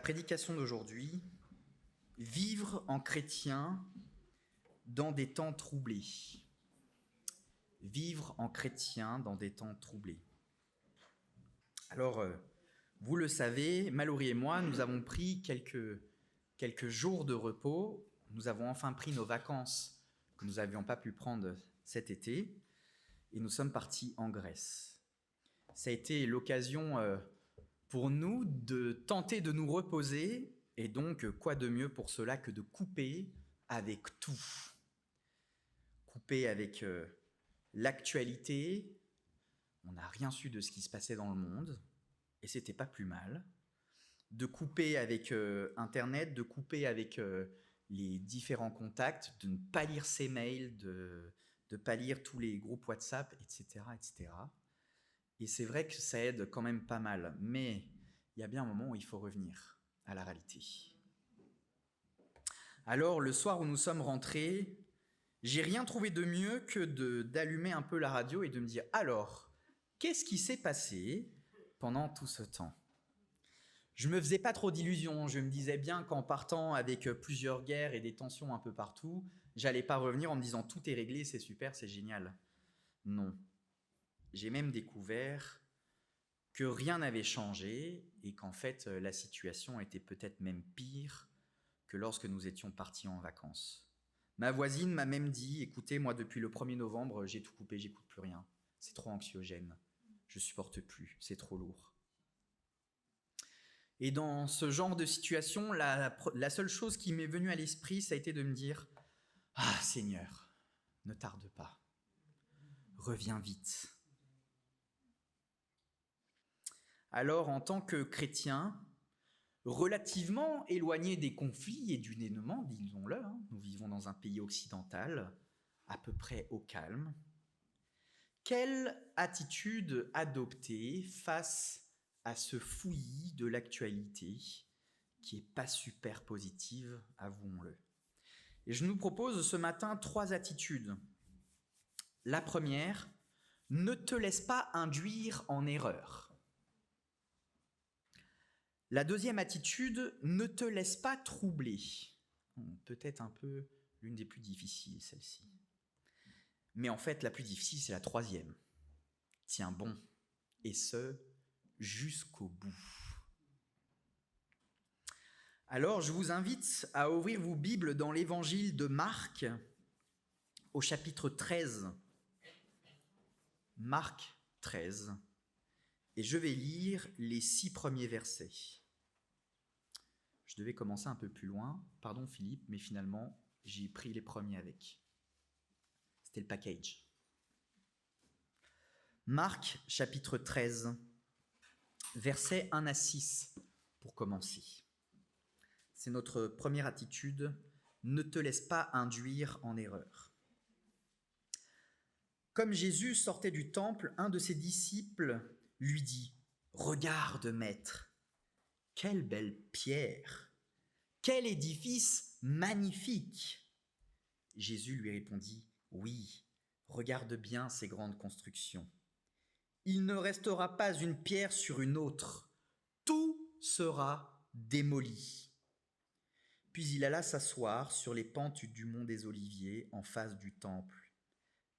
prédication d'aujourd'hui, vivre en chrétien dans des temps troublés. Vivre en chrétien dans des temps troublés. Alors, vous le savez, Mallory et moi, nous avons pris quelques jours de repos. Nous avons enfin pris nos vacances que nous n'avions pas pu prendre cet été et nous sommes partis en Grèce. Ça a été l'occasion pour nous de tenter de nous reposer et donc quoi de mieux pour cela que de couper avec tout. Couper avec l'actualité, on n'a rien su de ce qui se passait dans le monde et c'était pas plus mal. De couper avec Internet, de couper avec les différents contacts, de ne pas lire ses mails, de ne pas lire tous les groupes WhatsApp, etc., etc. Et c'est vrai que ça aide quand même pas mal, mais il y a bien un moment où il faut revenir à la réalité. Alors, le soir où nous sommes rentrés, j'ai rien trouvé de mieux que d'allumer un peu la radio et de me dire « Alors, qu'est-ce qui s'est passé pendant tout ce temps ?» Je me faisais pas trop d'illusions, je me disais bien qu'en partant avec plusieurs guerres et des tensions un peu partout, j'allais pas revenir en me disant « Tout est réglé, c'est super, c'est génial ». Non. J'ai même découvert que rien n'avait changé et qu'en fait, la situation était peut-être même pire que lorsque nous étions partis en vacances. Ma voisine m'a même dit « Écoutez, moi, depuis le 1er novembre, j'ai tout coupé, j'écoute plus rien. C'est trop anxiogène. Je supporte plus, c'est trop lourd. » Et dans ce genre de situation, la seule chose qui m'est venue à l'esprit, ça a été de me dire « Ah, Seigneur, ne tarde pas. Reviens vite. » Alors, en tant que chrétien, relativement éloigné des conflits et du dénouement, disons-le, nous vivons dans un pays occidental, à peu près au calme, quelle attitude adopter face à ce fouillis de l'actualité qui n'est pas super positive, avouons-le. Et je nous propose ce matin 3 attitudes. La première, ne te laisse pas induire en erreur. La deuxième attitude, ne te laisse pas troubler. Peut-être un peu l'une des plus difficiles, celle-ci. Mais en fait, la plus difficile, c'est la troisième. Tiens bon, et ce, jusqu'au bout. Alors, je vous invite à ouvrir vos Bibles dans l'évangile de Marc, au chapitre 13. Marc 13. Et je vais lire les 6 premiers versets. Je devais commencer un peu plus loin. Pardon Philippe, mais finalement, j'ai pris les premiers avec. C'était le package. Marc, chapitre 13, versets 1 à 6, pour commencer. C'est notre première attitude. Ne te laisse pas induire en erreur. Comme Jésus sortait du temple, un de ses disciples lui dit « Regarde, maître, quelle belle pierre! Quel édifice magnifique !» Jésus lui répondit « Oui, regarde bien ces grandes constructions. Il ne restera pas une pierre sur une autre. Tout sera démoli. » Puis il alla s'asseoir sur les pentes du mont des Oliviers en face du temple.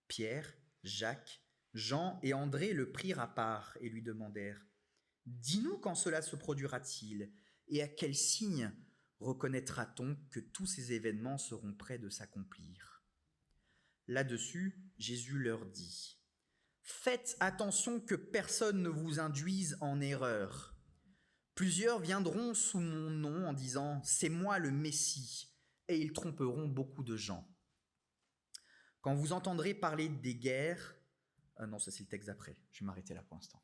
Pierre, Jacques, Jean et André le prirent à part et lui demandèrent « Dis-nous quand cela se produira-t-il et à quel signe reconnaîtra-t-on que tous ces événements seront près de s'accomplir ?» Là-dessus, Jésus leur dit « Faites attention que personne ne vous induise en erreur. Plusieurs viendront sous mon nom en disant « C'est moi le Messie » et ils tromperont beaucoup de gens. Quand vous entendrez parler des guerres... non, ça c'est le texte d'après, je vais m'arrêter là pour l'instant.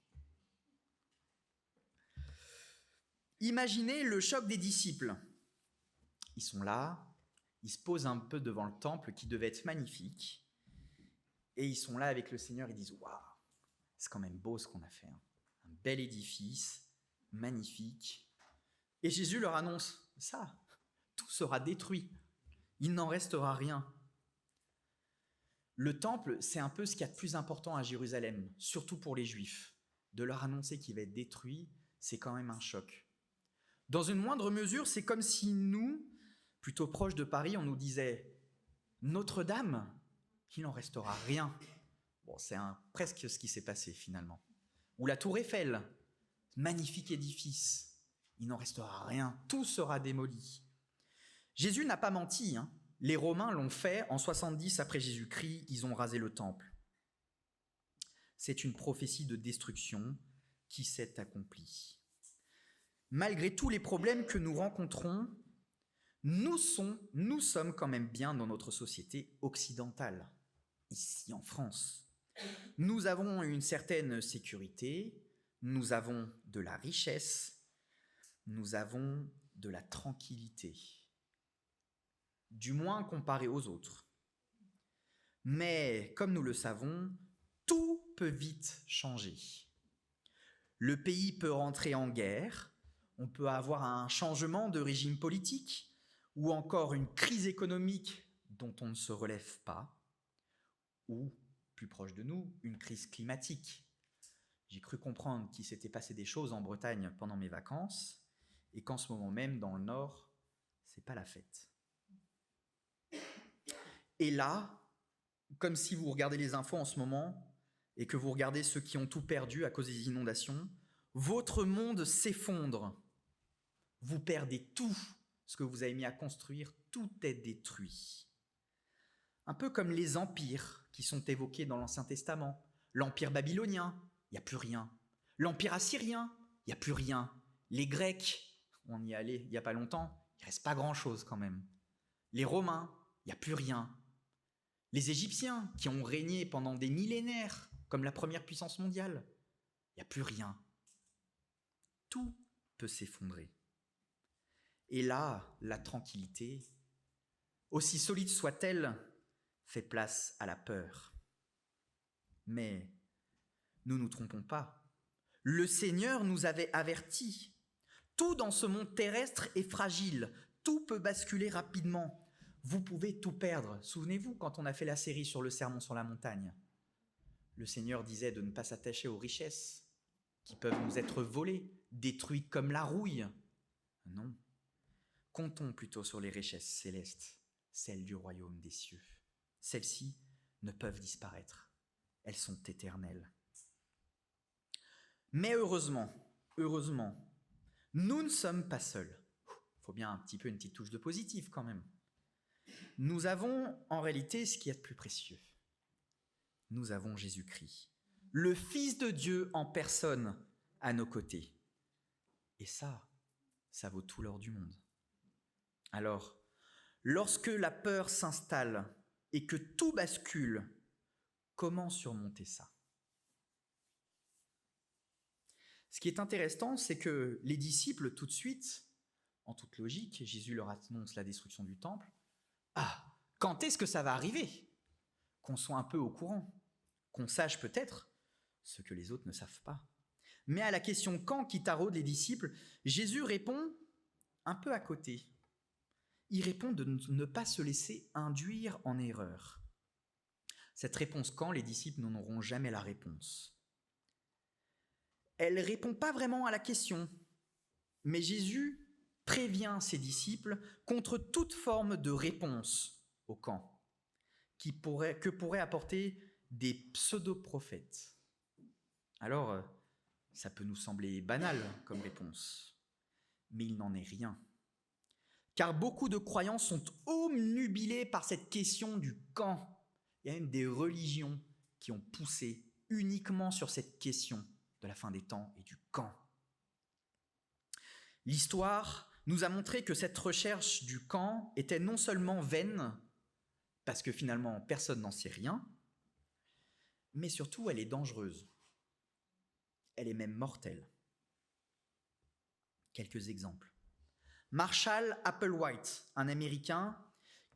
Imaginez le choc des disciples. Ils sont là, ils se posent un peu devant le temple qui devait être magnifique, et ils sont là avec le Seigneur, ils disent « Waouh, c'est quand même beau ce qu'on a fait, hein. Un bel édifice, magnifique. » Et Jésus leur annonce ça, tout sera détruit, il n'en restera rien. Le temple, c'est un peu ce qu'il y a de plus important à Jérusalem, surtout pour les Juifs. De leur annoncer qu'il va être détruit, c'est quand même un choc. Dans une moindre mesure, c'est comme si nous, plutôt proches de Paris, on nous disait « Notre-Dame, il n'en restera rien ». Bon, c'est presque ce qui s'est passé finalement. Ou la Tour Eiffel, magnifique édifice, il n'en restera rien, tout sera démoli. Jésus n'a pas menti, hein. Les Romains l'ont fait en 70 après Jésus-Christ, ils ont rasé le temple. C'est une prophétie de destruction qui s'est accomplie. Malgré tous les problèmes que nous rencontrons, nous sommes quand même bien dans notre société occidentale, ici en France. Nous avons une certaine sécurité, nous avons de la richesse, nous avons de la tranquillité, du moins comparé aux autres. Mais comme nous le savons, tout peut vite changer. Le pays peut rentrer en guerre, on peut avoir un changement de régime politique ou encore une crise économique dont on ne se relève pas, ou, plus proche de nous, une crise climatique. J'ai cru comprendre qu'il s'était passé des choses en Bretagne pendant mes vacances et qu'en ce moment même, dans le Nord, c'est pas la fête. Et là, comme si vous regardez les infos en ce moment et que vous regardez ceux qui ont tout perdu à cause des inondations, votre monde s'effondre. Vous perdez tout ce que vous avez mis à construire, tout est détruit. Un peu comme les empires qui sont évoqués dans l'Ancien Testament. L'empire babylonien, il n'y a plus rien. L'empire assyrien, il n'y a plus rien. Les Grecs, on y est allé il n'y a pas longtemps, il ne reste pas grand-chose quand même. Les Romains, il n'y a plus rien. Les Égyptiens, qui ont régné pendant des millénaires, comme la première puissance mondiale, il n'y a plus rien. Tout peut s'effondrer. Et là, la tranquillité, aussi solide soit-elle, fait place à la peur. Mais ne nous trompons pas. Le Seigneur nous avait avertis. Tout dans ce monde terrestre est fragile. Tout peut basculer rapidement. Vous pouvez tout perdre. Souvenez-vous quand on a fait la série sur le sermon sur la montagne. Le Seigneur disait de ne pas s'attacher aux richesses qui peuvent nous être volées, détruites comme la rouille. Non. Comptons plutôt sur les richesses célestes, celles du royaume des cieux. Celles-ci ne peuvent disparaître. Elles sont éternelles. Mais heureusement, nous ne sommes pas seuls. Il faut bien un petit peu une petite touche de positif quand même. Nous avons en réalité ce qui est de plus précieux. Nous avons Jésus-Christ, le Fils de Dieu en personne à nos côtés. Et ça vaut tout l'or du monde. Alors, lorsque la peur s'installe et que tout bascule, comment surmonter ça ? Ce qui est intéressant, c'est que les disciples, tout de suite, en toute logique, Jésus leur annonce la destruction du temple. Ah, quand est-ce que ça va arriver ? Qu'on soit un peu au courant, qu'on sache peut-être ce que les autres ne savent pas. Mais à la question « quand » qui taraude les disciples, Jésus répond un peu à côté. Il répond de ne pas se laisser induire en erreur. Cette réponse « quand » les disciples n'en auront jamais la réponse. Elle ne répond pas vraiment à la question, mais Jésus prévient ses disciples contre toute forme de réponse au quand, que pourraient apporter des pseudo-prophètes. Alors, ça peut nous sembler banal comme réponse, mais il n'en est rien. Car beaucoup de croyants sont obnubilés par cette question du quand. Il y a même des religions qui ont poussé uniquement sur cette question de la fin des temps et du quand. L'histoire nous a montré que cette recherche du quand était non seulement vaine, parce que finalement personne n'en sait rien, mais surtout elle est dangereuse. Elle est même mortelle. Quelques exemples. Marshall Applewhite, un Américain,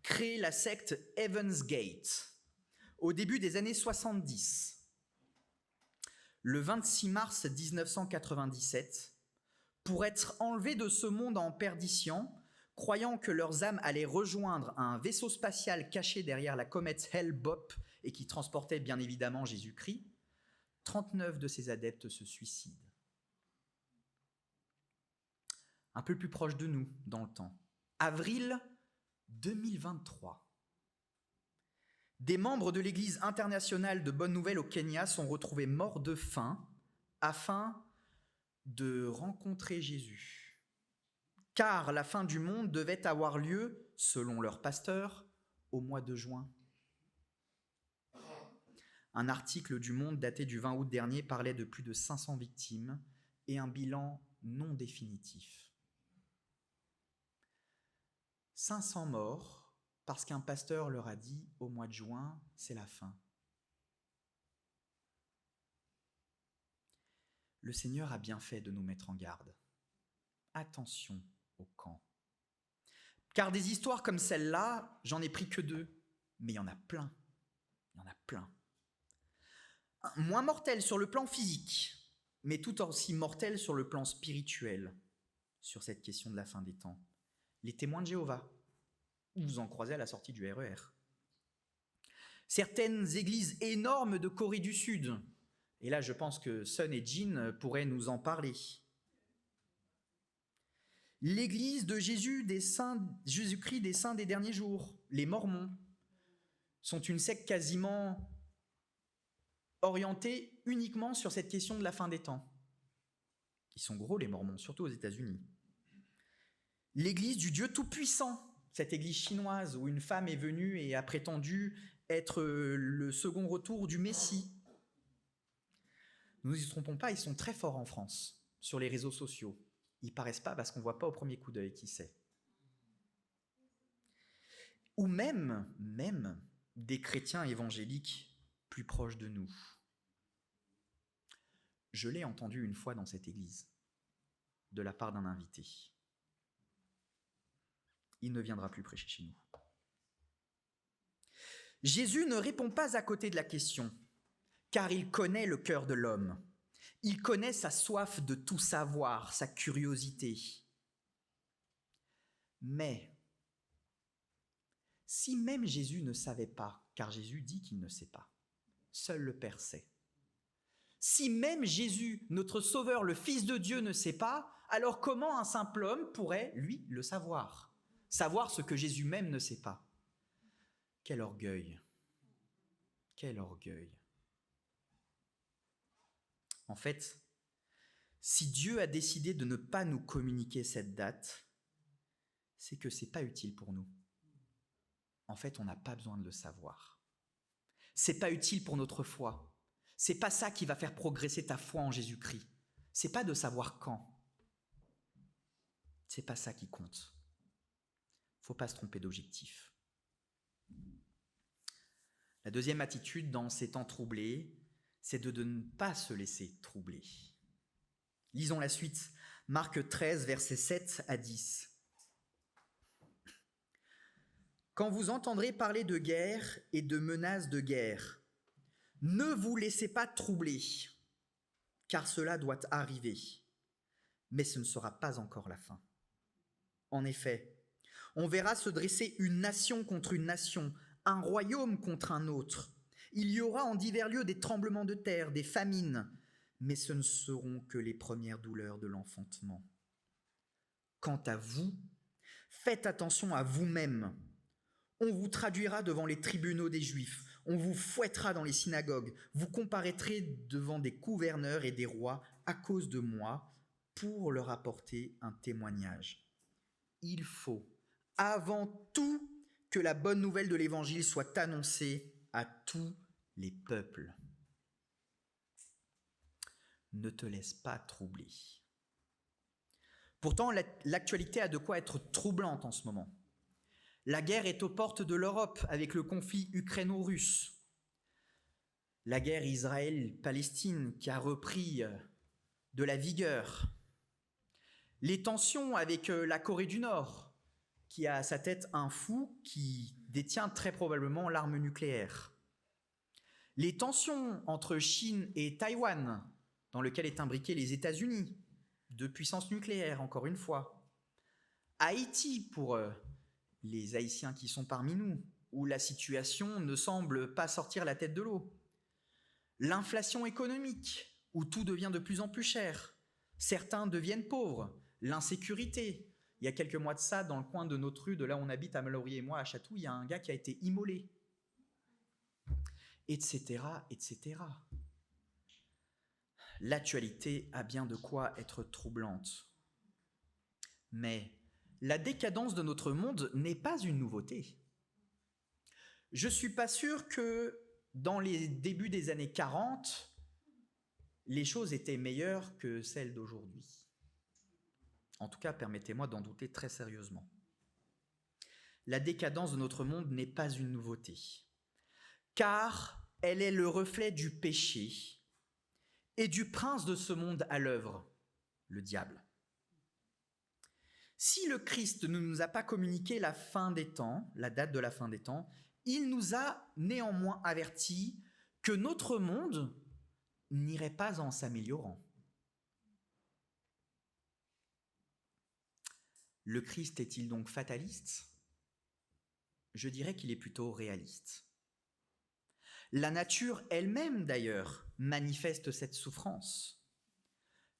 crée la secte Heaven's Gate au début des années 70. Le 26 mars 1997, pour être enlevés de ce monde en perdition, croyant que leurs âmes allaient rejoindre un vaisseau spatial caché derrière la comète Hale-Bopp et qui transportait bien évidemment Jésus-Christ, 39 de ses adeptes se suicident. un peu plus proche de nous dans le temps. Avril 2023. Des membres de l'Église internationale de Bonne Nouvelle au Kenya sont retrouvés morts de faim afin de rencontrer Jésus. Car la fin du monde devait avoir lieu, selon leur pasteur, au mois de juin. Un article du Monde daté du 20 août dernier parlait de plus de 500 victimes et un bilan non définitif. 500 morts parce qu'un pasteur leur a dit au mois de juin, c'est la fin. Le Seigneur a bien fait de nous mettre en garde. Attention au camp. Car des histoires comme celle-là, j'en ai pris que 2, mais il y en a plein. Il y en a plein. Moins mortel sur le plan physique, mais tout aussi mortel sur le plan spirituel, sur cette question de la fin des temps. Les témoins de Jéhovah, vous en croisez à la sortie du RER. Certaines églises énormes de Corée du Sud, et là je pense que Sun et Jin pourraient nous en parler. L'église de Jésus-Christ des saints des derniers jours, les Mormons, sont une secte quasiment orientés uniquement sur cette question de la fin des temps. Ils sont gros, les Mormons, surtout aux États-Unis. L'église du Dieu Tout-Puissant, cette église chinoise où une femme est venue et a prétendu être le second retour du Messie. Ne nous y trompons pas, ils sont très forts en France, sur les réseaux sociaux. Ils ne paraissent pas parce qu'on ne voit pas au premier coup d'œil qui c'est. Ou même des chrétiens évangéliques plus proches de nous. Je l'ai entendu une fois dans cette église, de la part d'un invité. Il ne viendra plus prêcher chez nous. Jésus ne répond pas à côté de la question, car il connaît le cœur de l'homme. Il connaît sa soif de tout savoir, sa curiosité. Mais, si même Jésus ne savait pas, car Jésus dit qu'il ne sait pas, seul le Père sait. Si même Jésus, notre Sauveur, le Fils de Dieu, ne sait pas, alors comment un simple homme pourrait, lui, le savoir? Savoir ce que Jésus même ne sait pas. Quel orgueil! Quel orgueil! En fait, si Dieu a décidé de ne pas nous communiquer cette date, c'est que ce n'est pas utile pour nous. En fait, on n'a pas besoin de le savoir. Ce n'est pas utile pour notre foi. C'est pas ça qui va faire progresser ta foi en Jésus-Christ. C'est pas de savoir quand. C'est pas ça qui compte. Faut pas se tromper d'objectif. La deuxième attitude dans ces temps troublés, c'est de ne pas se laisser troubler. Lisons la suite. Marc 13, versets 7 à 10. Quand vous entendrez parler de guerre et de menaces de guerre, ne vous laissez pas troubler, car cela doit arriver, mais ce ne sera pas encore la fin. En effet, on verra se dresser une nation contre une nation, un royaume contre un autre. Il y aura en divers lieux des tremblements de terre, des famines, mais ce ne seront que les premières douleurs de l'enfantement. Quant à vous, faites attention à vous-même. On vous traduira devant les tribunaux des Juifs, on vous fouettera dans les synagogues, vous comparaîtrez devant des gouverneurs et des rois à cause de moi pour leur apporter un témoignage. Il faut, avant tout, que la bonne nouvelle de l'Évangile soit annoncée à tous les peuples. Ne te laisse pas troubler. Pourtant, l'actualité a de quoi être troublante en ce moment. La guerre est aux portes de l'Europe avec le conflit ukraino-russe. La guerre Israël-Palestine qui a repris de la vigueur. Les tensions avec la Corée du Nord, qui a à sa tête un fou qui détient très probablement l'arme nucléaire. Les tensions entre Chine et Taïwan, dans lesquelles est imbriqué les États-Unis, deux puissances nucléaires, encore une fois. Haïti, pour les Haïtiens qui sont parmi nous, où la situation ne semble pas sortir la tête de l'eau. L'inflation économique, où tout devient de plus en plus cher. Certains deviennent pauvres, l'insécurité. Il y a quelques mois de ça, dans le coin de notre rue, de là où on habite, à Mallory et moi, à Chatou, il y a un gars qui a été immolé. Etc., etc. L'actualité a bien de quoi être troublante. Mais la décadence de notre monde n'est pas une nouveauté. Je ne suis pas sûr que dans les débuts des années 40, les choses étaient meilleures que celles d'aujourd'hui. En tout cas, permettez-moi d'en douter très sérieusement. La décadence de notre monde n'est pas une nouveauté, car elle est le reflet du péché et du prince de ce monde à l'œuvre, le diable. Si le Christ ne nous a pas communiqué la fin des temps, la date de la fin des temps, il nous a néanmoins avertis que notre monde n'irait pas en s'améliorant. Le Christ est-il donc fataliste ? Je dirais qu'il est plutôt réaliste. La nature elle-même, d'ailleurs, manifeste cette souffrance.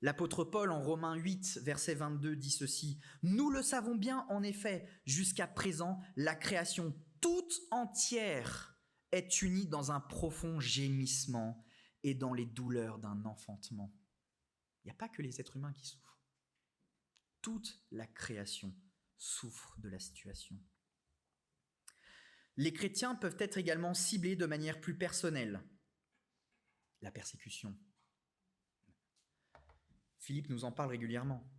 L'apôtre Paul, en Romains 8, verset 22, dit ceci : « Nous le savons bien, en effet, jusqu'à présent, la création toute entière est unie dans un profond gémissement et dans les douleurs d'un enfantement. » Il n'y a pas que les êtres humains qui souffrent. Toute la création souffre de la situation. Les chrétiens peuvent être également ciblés de manière plus personnelle. La persécution. Philippe nous en parle régulièrement.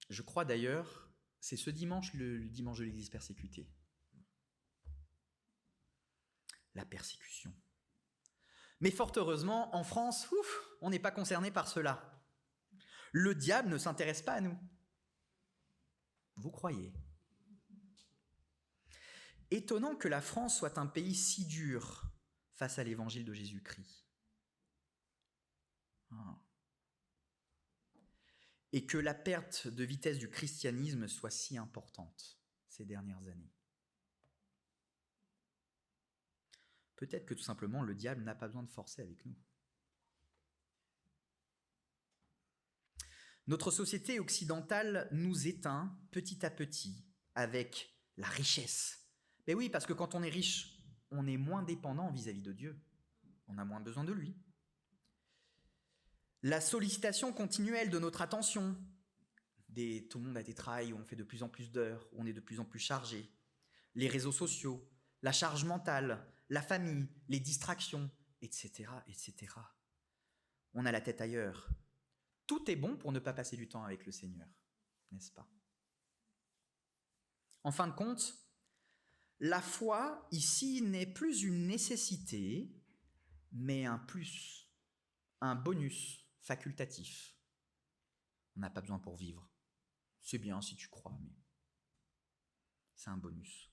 Je crois d'ailleurs, c'est ce dimanche, le dimanche de l'Église persécutée. La persécution. Mais fort heureusement, en France, on n'est pas concerné par cela. Le diable ne s'intéresse pas à nous. Vous croyez ? Étonnant que la France soit un pays si dur face à l'évangile de Jésus-Christ. Et que la perte de vitesse du christianisme soit si importante ces dernières années. Peut-être que tout simplement le diable n'a pas besoin de forcer avec nous. Notre société occidentale nous éteint petit à petit avec la richesse. Mais oui, parce que quand on est riche, on est moins dépendant vis-à-vis de Dieu. On a moins besoin de lui. La sollicitation continuelle de notre attention. Tout le monde a des travails où on fait de plus en plus d'heures, où on est de plus en plus chargé. Les réseaux sociaux, la charge mentale, la famille, les distractions, etc., etc. On a la tête ailleurs. Tout est bon pour ne pas passer du temps avec le Seigneur, n'est-ce pas ? En fin de compte, la foi ici n'est plus une nécessité, mais un plus, un bonus facultatif. On n'a pas besoin pour vivre. C'est bien si tu crois, mais c'est un bonus.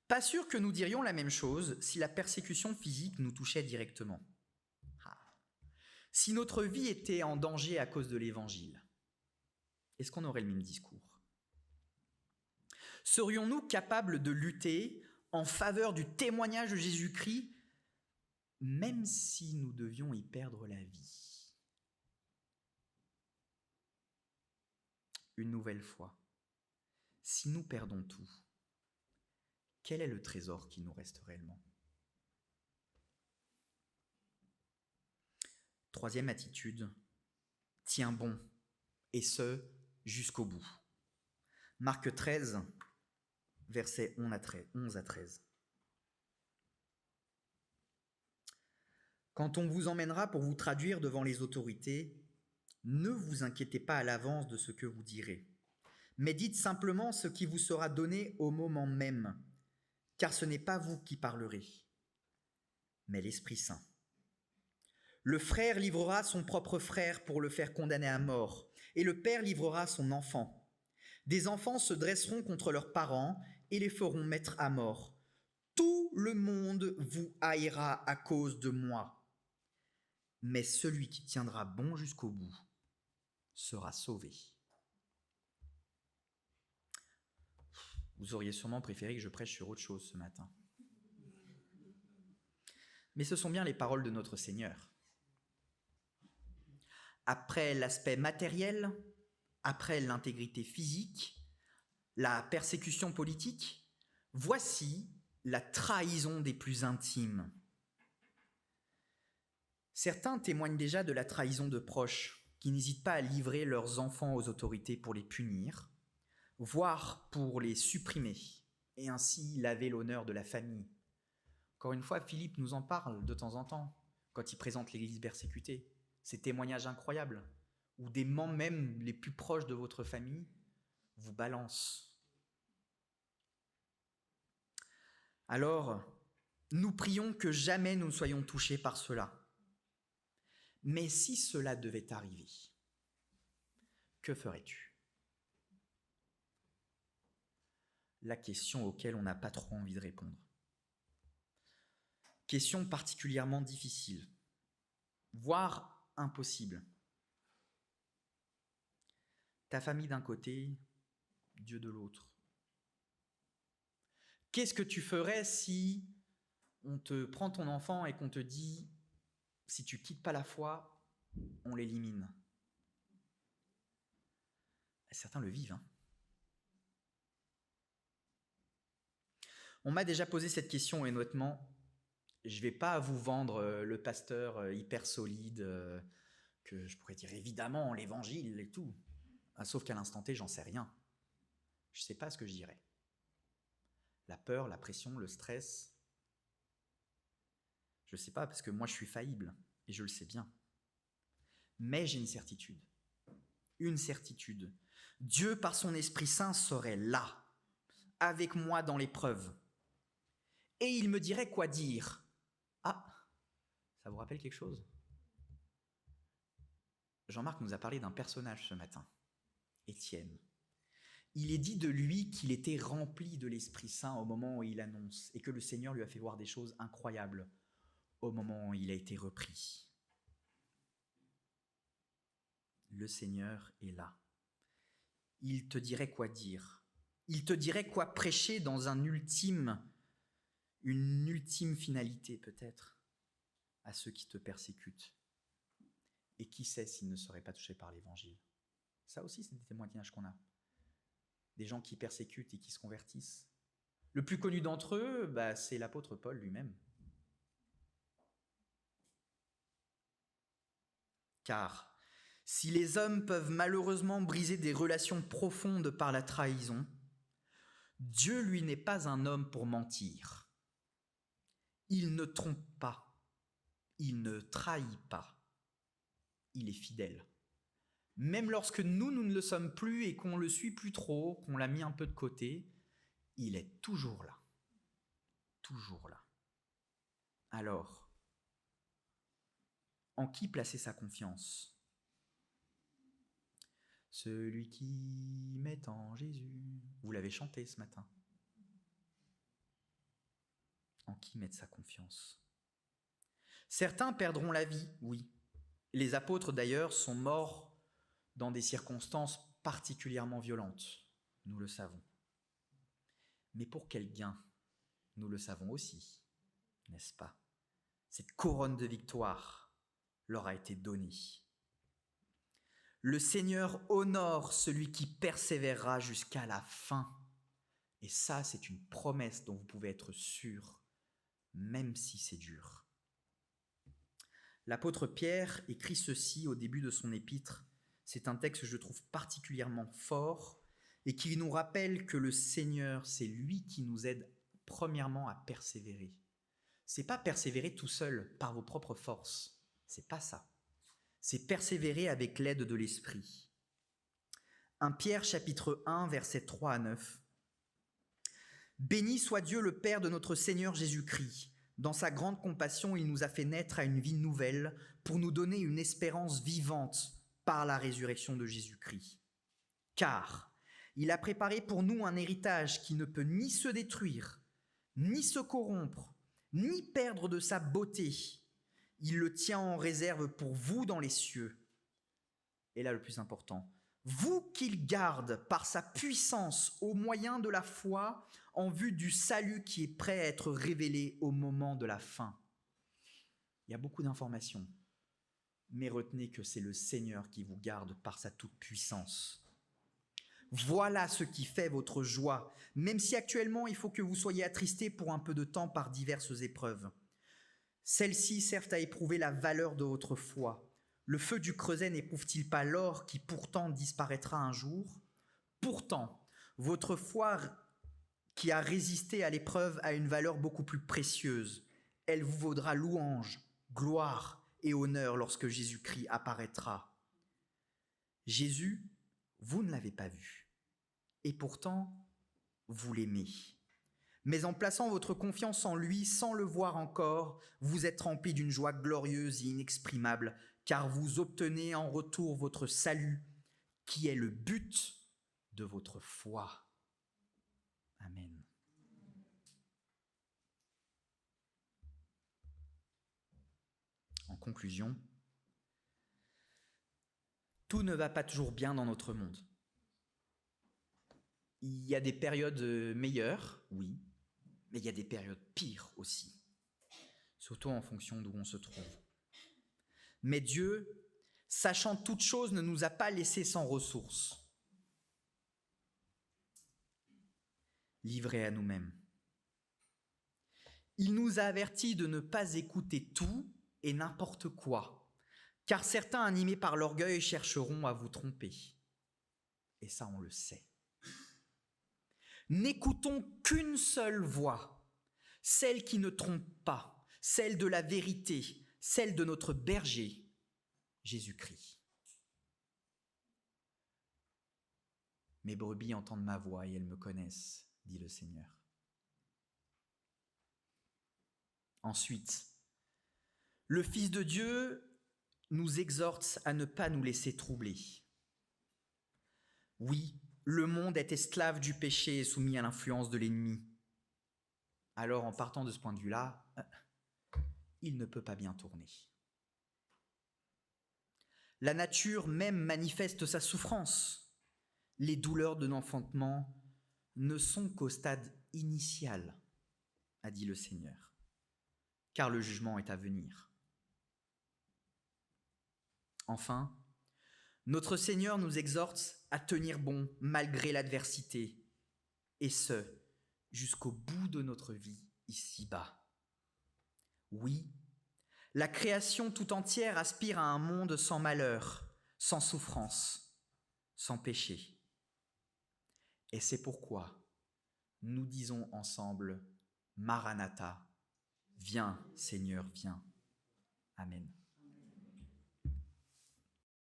Pas sûr que nous dirions la même chose si la persécution physique nous touchait directement. Si notre vie était en danger à cause de l'Évangile, est-ce qu'on aurait le même discours ? Serions-nous capables de lutter en faveur du témoignage de Jésus-Christ, même si nous devions y perdre la vie ? Une nouvelle fois, si nous perdons tout, quel est le trésor qui nous reste réellement ? Troisième attitude, tiens bon, et ce, jusqu'au bout. Marc 13, versets 11 à 13. Quand on vous emmènera pour vous traduire devant les autorités, ne vous inquiétez pas à l'avance de ce que vous direz, mais dites simplement ce qui vous sera donné au moment même, car ce n'est pas vous qui parlerez, mais l'Esprit Saint. Le frère livrera son propre frère pour le faire condamner à mort, et le père livrera son enfant. Des enfants se dresseront contre leurs parents et les feront mettre à mort. Tout le monde vous haïra à cause de moi. Mais celui qui tiendra bon jusqu'au bout sera sauvé. Vous auriez sûrement préféré que je prêche sur autre chose ce matin. Mais ce sont bien les paroles de notre Seigneur. Après l'aspect matériel, après l'intégrité physique, la persécution politique, voici la trahison des plus intimes. Certains témoignent déjà de la trahison de proches qui n'hésitent pas à livrer leurs enfants aux autorités pour les punir, voire pour les supprimer, et ainsi laver l'honneur de la famille. Encore une fois, Philippe nous en parle de temps en temps, quand il présente l'Église persécutée. Ces témoignages incroyables, où des membres même les plus proches de votre famille vous balancent. Alors, nous prions que jamais nous ne soyons touchés par cela. Mais si cela devait arriver, que ferais-tu ? La question auquel on n'a pas trop envie de répondre. Question particulièrement difficile, voire impossible. Ta famille d'un côté, Dieu de l'autre. Qu'est-ce que tu ferais si on te prend ton enfant et qu'on te dit « si tu quittes pas la foi, on l'élimine ». Certains le vivent. On m'a déjà posé cette question et honnêtement, je ne vais pas vous vendre le pasteur hyper solide que je pourrais dire évidemment l'évangile et tout. Sauf qu'à l'instant T, j'en sais rien. Je ne sais pas ce que je dirais. La peur, la pression, le stress. Je ne sais pas parce que moi je suis faillible et je le sais bien. Mais j'ai une certitude. Une certitude. Dieu par son Esprit Saint serait là, avec moi dans l'épreuve. Et il me dirait quoi dire. Ah, ça vous rappelle quelque chose ? Jean-Marc nous a parlé d'un personnage ce matin, Étienne. Il est dit de lui qu'il était rempli de l'Esprit Saint au moment où il annonce et que le Seigneur lui a fait voir des choses incroyables au moment où il a été repris. Le Seigneur est là. Il te dirait quoi dire. Il te dirait quoi prêcher dans une ultime finalité peut-être à ceux qui te persécutent. Et qui sait s'ils ne seraient pas touchés par l'Évangile. Ça aussi, c'est des témoignages qu'on a. Des gens qui persécutent et qui se convertissent. Le plus connu d'entre eux, c'est l'apôtre Paul lui-même. Car si les hommes peuvent malheureusement briser des relations profondes par la trahison, Dieu, lui, n'est pas un homme pour mentir. Il ne trompe pas. Il ne trahit pas. Il est fidèle. Même lorsque nous ne le sommes plus et qu'on ne le suit plus trop, qu'on l'a mis un peu de côté, il est toujours là. Toujours là. Alors, en qui placer sa confiance ? Celui qui met en Jésus. Vous l'avez chanté ce matin. En qui mettre sa confiance ? Certains perdront la vie, oui. Les apôtres d'ailleurs sont morts dans des circonstances particulièrement violentes, nous le savons. Mais pour quel gain ? Nous le savons aussi, n'est-ce pas ? Cette couronne de victoire leur a été donnée. Le Seigneur honore celui qui persévérera jusqu'à la fin. Et ça, c'est une promesse dont vous pouvez être sûr, même si c'est dur. L'apôtre Pierre écrit ceci au début de son épître. C'est un texte que je trouve particulièrement fort et qui nous rappelle que le Seigneur, c'est lui qui nous aide premièrement à persévérer. C'est pas persévérer tout seul par vos propres forces, c'est pas ça. C'est persévérer avec l'aide de l'Esprit. 1 Pierre chapitre 1 versets 3 à 9. Béni soit Dieu le Père de notre Seigneur Jésus-Christ. Dans sa grande compassion, il nous a fait naître à une vie nouvelle pour nous donner une espérance vivante par la résurrection de Jésus-Christ. Car il a préparé pour nous un héritage qui ne peut ni se détruire, ni se corrompre, ni perdre de sa beauté. Il le tient en réserve pour vous dans les cieux. Et là, le plus important, vous qu'il garde par sa puissance au moyen de la foi en vue du salut qui est prêt à être révélé au moment de la fin. Il y a beaucoup d'informations, mais retenez que c'est le Seigneur qui vous garde par sa toute-puissance Voilà ce qui fait votre joie, même si actuellement il faut que vous soyez attristés pour un peu de temps par diverses épreuves. Celles-ci servent à éprouver la valeur de votre foi. Le feu du creuset n'éprouve-t-il pas l'or qui pourtant disparaîtra un jour? Pourtant, votre foi qui a résisté à l'épreuve a une valeur beaucoup plus précieuse. Elle vous vaudra louange, gloire et honneur lorsque Jésus-Christ apparaîtra. Jésus, vous ne l'avez pas vu, et pourtant, vous l'aimez. Mais en plaçant votre confiance en lui, sans le voir encore, vous êtes rempli d'une joie glorieuse et inexprimable, car vous obtenez en retour votre salut, qui est le but de votre foi. Amen. En conclusion, tout ne va pas toujours bien dans notre monde. Il y a des périodes meilleures, oui, mais il y a des périodes pires aussi, surtout en fonction d'où on se trouve. Mais Dieu, sachant toutes choses, ne nous a pas laissés sans ressources, livrés à nous-mêmes. Il nous a avertis de ne pas écouter tout et n'importe quoi, car certains, animés par l'orgueil, chercheront à vous tromper. Et ça, on le sait. N'écoutons qu'une seule voix, celle qui ne trompe pas, celle de la vérité, celle de notre berger, Jésus-Christ. Mes brebis entendent ma voix et elles me connaissent, dit le Seigneur. Ensuite, le Fils de Dieu nous exhorte à ne pas nous laisser troubler. Oui, le monde est esclave du péché et soumis à l'influence de l'ennemi. Alors, en partant de ce point de vue-là, il ne peut pas bien tourner. La nature même manifeste sa souffrance. Les douleurs de l'enfantement ne sont qu'au stade initial, a dit le Seigneur, car le jugement est à venir. Enfin, notre Seigneur nous exhorte à tenir bon malgré l'adversité, et ce, jusqu'au bout de notre vie ici-bas. Oui, la création tout entière aspire à un monde sans malheur, sans souffrance, sans péché. Et c'est pourquoi nous disons ensemble, Maranatha, viens Seigneur, viens. Amen.